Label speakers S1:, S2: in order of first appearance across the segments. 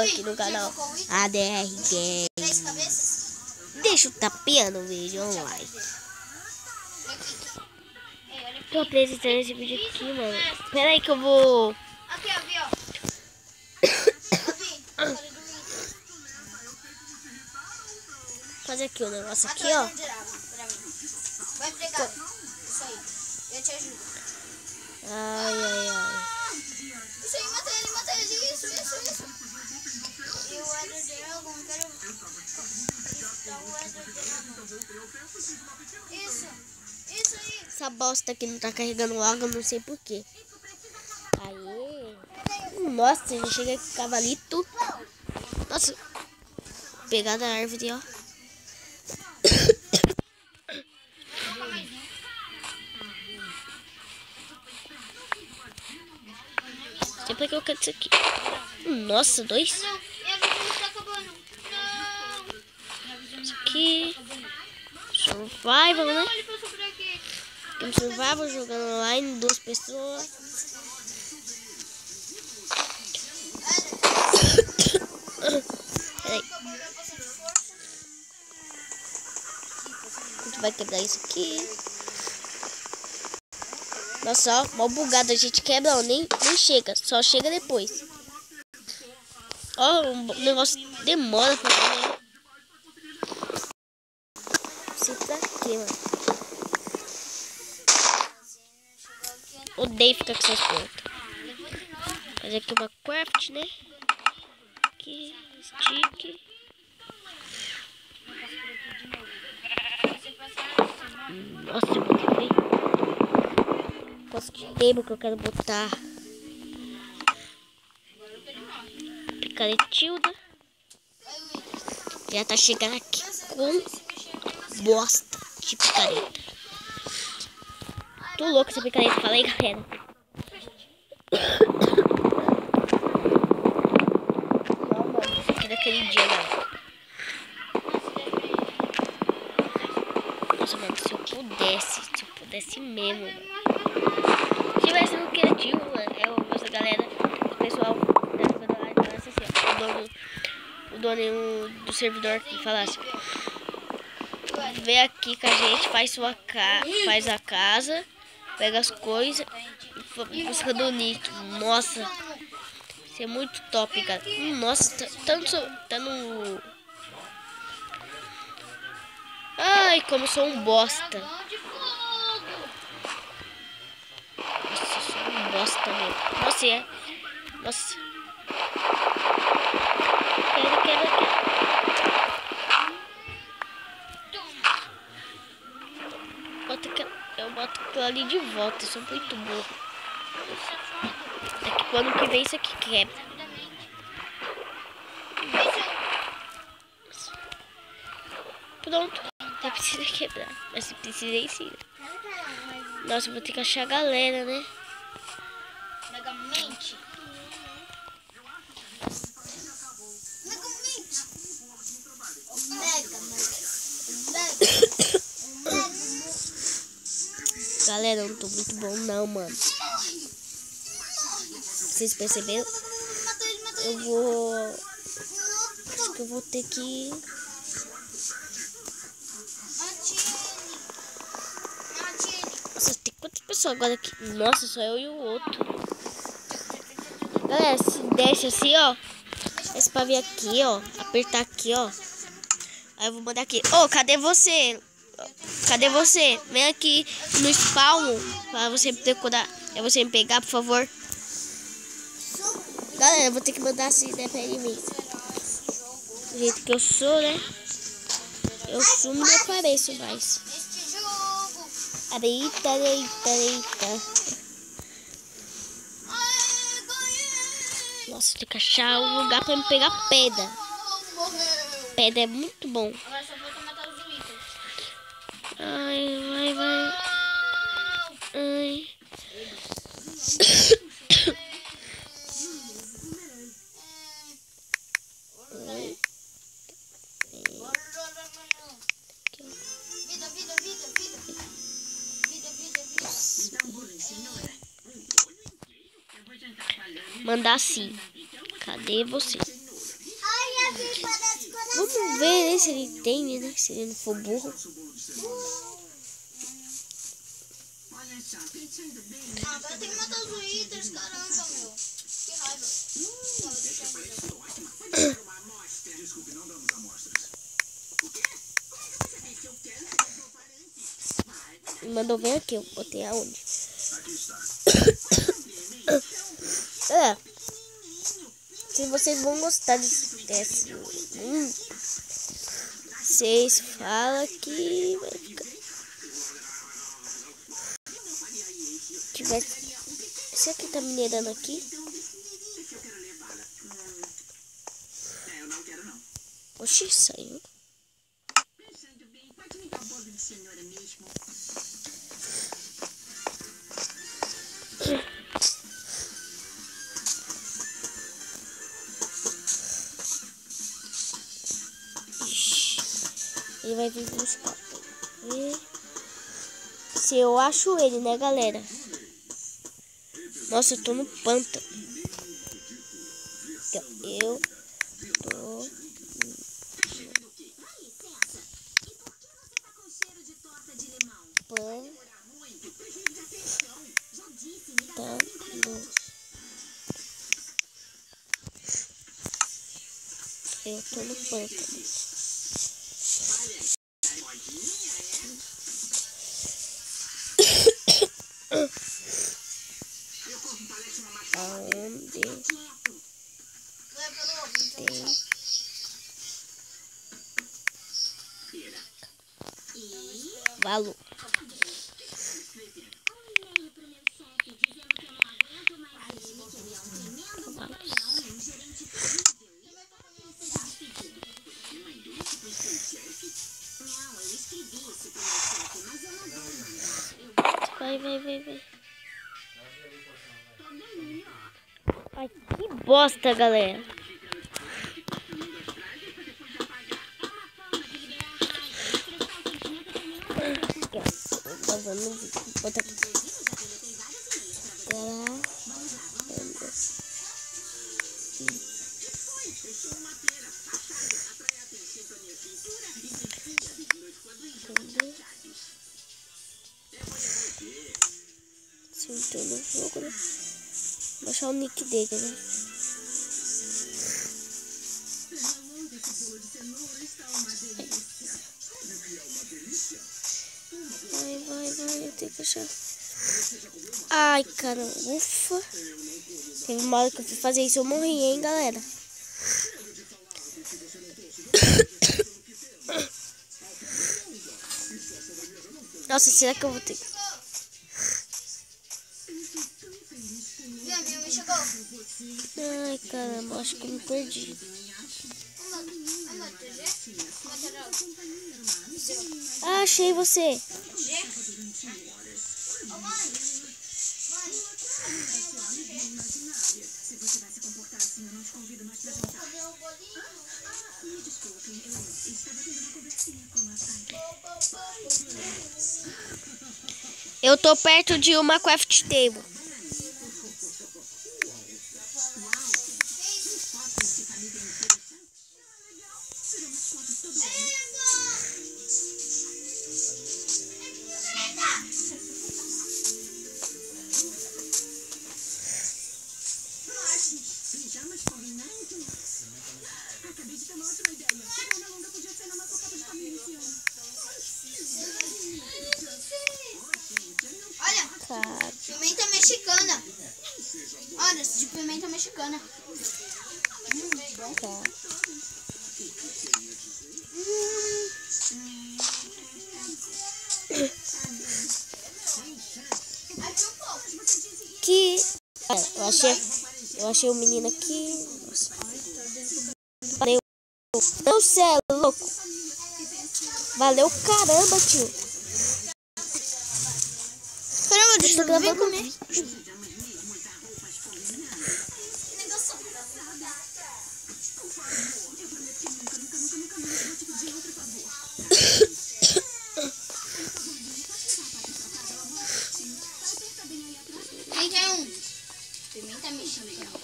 S1: aqui no canal ADR Games. Deixa o tapinha no vídeo online. Tô apresentando esse vídeo aqui, mano. Espera aí que eu vou...
S2: Aqui, ó, Vi, ó.
S1: fazer aqui o negócio aqui, ó.
S2: Vai pegar. Isso aí. Eu te ajudo.
S1: Ai, ai, ai.
S2: Isso aí, mata ele. Isso. E o Eder Dragon, quero... Isso aí.
S1: Essa bosta aqui não tá carregando logo, eu não sei porquê. Aê. Nossa, já chega aqui, cavalito. Nossa. Pegar da árvore, ó. Sempre que eu quero isso aqui. Nossa, 2.
S2: Não, minha vida tá acabando. Não.
S1: Isso aqui. Survival, né?
S2: Ele passou por aqui.
S1: Tem survival jogando online, 2 pessoas. Peraí. A gente vai quebrar isso aqui. Nossa, ó, mal bugado. A gente quebra, ó, nem chega. Só chega depois. Ó, o negócio demora pra ver. Sei pra quê, mano. Odeio ficar com essas portas. Fazer aqui uma craft, né? Aqui, stick. Nossa, eu vou querer. Posso que tempo que eu quero botar. Picaretilda. Já tá chegando aqui com bosta de picareta. Tô louco essa picareta, fala aí, galera. Não, mano, isso aqui daquele dia, galera. Nossa, mano, se eu pudesse mesmo, mano. Se tivesse no criativo, mano, essa galera, o pessoal da live falasse assim, ó, o dono do servidor que falasse: vem aqui com a gente, faz a casa, pega as coisas e busca do nick. Nossa, isso é muito top, cara. Nossa, tá no... Ai, como eu sou um bosta. Nossa, eu sou um bosta mesmo. Nossa, é. Nossa. Quero. Eu boto aquilo ali de volta. Eu sou muito burro. Daqui pro ano que vem isso aqui quebra. Pronto. Não precisa quebrar. Mas se precisa ensina. Nossa, eu vou ter que achar a galera, né?
S2: Megamente.
S1: Galera, eu não tô muito bom não, mano. Vocês perceberam? Eu vou... Acho que eu vou ter que... Nossa, tem quantas pessoas agora aqui? Nossa, só eu e o outro. Galera, se desce assim, ó. Desce pra vir aqui, ó. Apertar aqui, ó. Aí eu vou mandar aqui. Ô, cadê você? Cadê você? Vem aqui no spawn pra você procurar. É você me pegar, por favor. Galera, eu vou ter que mandar assim, né, pra ele mesmo. Do jeito que eu sou, né? Eu sumo e apareço mais. Eita. Nossa, tem que achar um lugar pra me pegar pedra. Pedra é muito bom.
S2: Agora só falta matar os Wither.
S1: Ai, vai. Ai. Mandar assim. Cadê você? Vamos ver, né, se ele entende, né? Se ele não for burro.
S2: Agora tem que matar os Withers, caramba, meu. Que raiva. Não, vou deixar
S3: Desculpe, não damos amostras.
S1: Ele mandou vir aqui, eu botei aonde?
S3: Aqui está.
S1: Se vocês vão gostar desse vocês falam que vai ficar. Esse aqui tá minerando aqui.
S3: Eu não quero, não.
S1: Oxi, saiu.
S3: Pensando bem, pode me dar bolo de cenoura mesmo?
S1: Ixi, ele vai vir buscar. Se eu acho ele, né, galera? Nossa, eu tô no pântano. Eu tô... Eu tô no pântano. Aonde tem valor. Vai. Ai, que bosta, galera. Bota aqui. Se entrou no jogo, né? Vou achar o nick dele, né? Vai, eu tenho que achar. Ai, caramba, ufa. Teve uma hora que eu fui fazer isso, eu morri, hein, galera. Nossa, será que eu vou ter... Ai, caramba, acho que eu me perdi. Ah, achei você. Eu tô perto de uma craft table.
S2: Olha, pimenta mexicana. Olha, de pimenta mexicana. Bom.
S1: Tá. Que... Eu achei o menino aqui. Nossa. Valeu. Não, cê é louco. Valeu, caramba, tio.
S2: Caramba, deixa eu
S1: gravando
S2: comer. Aí já é um. Pimenta mexicana.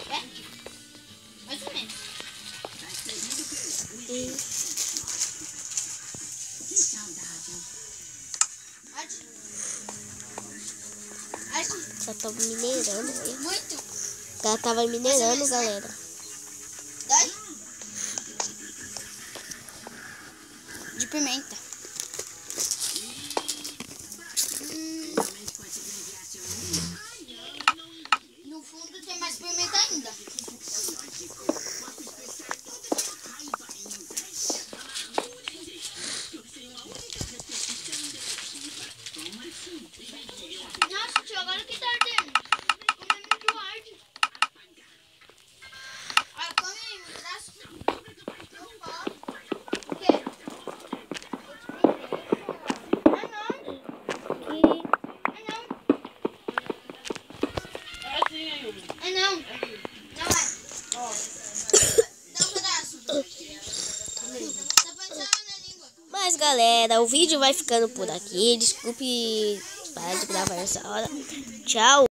S2: É? Mais ou menos.
S1: Só tava minerando, olha.
S2: Muito.
S1: Ela tava minerando, galera.
S2: Dai. De pimenta. No fundo tem mais pimenta ainda. Nossa, tio, agora que tá ardendo. Come muito arde. Ah, come aí, me traz. Não pode. O quê? Ah, não. Ah, não. Não é. Dá um pedaço. Tá pensando na língua.
S1: Mas, galera, o vídeo vai ficando por aqui. Desculpe parar de gravar essa hora. Tchau.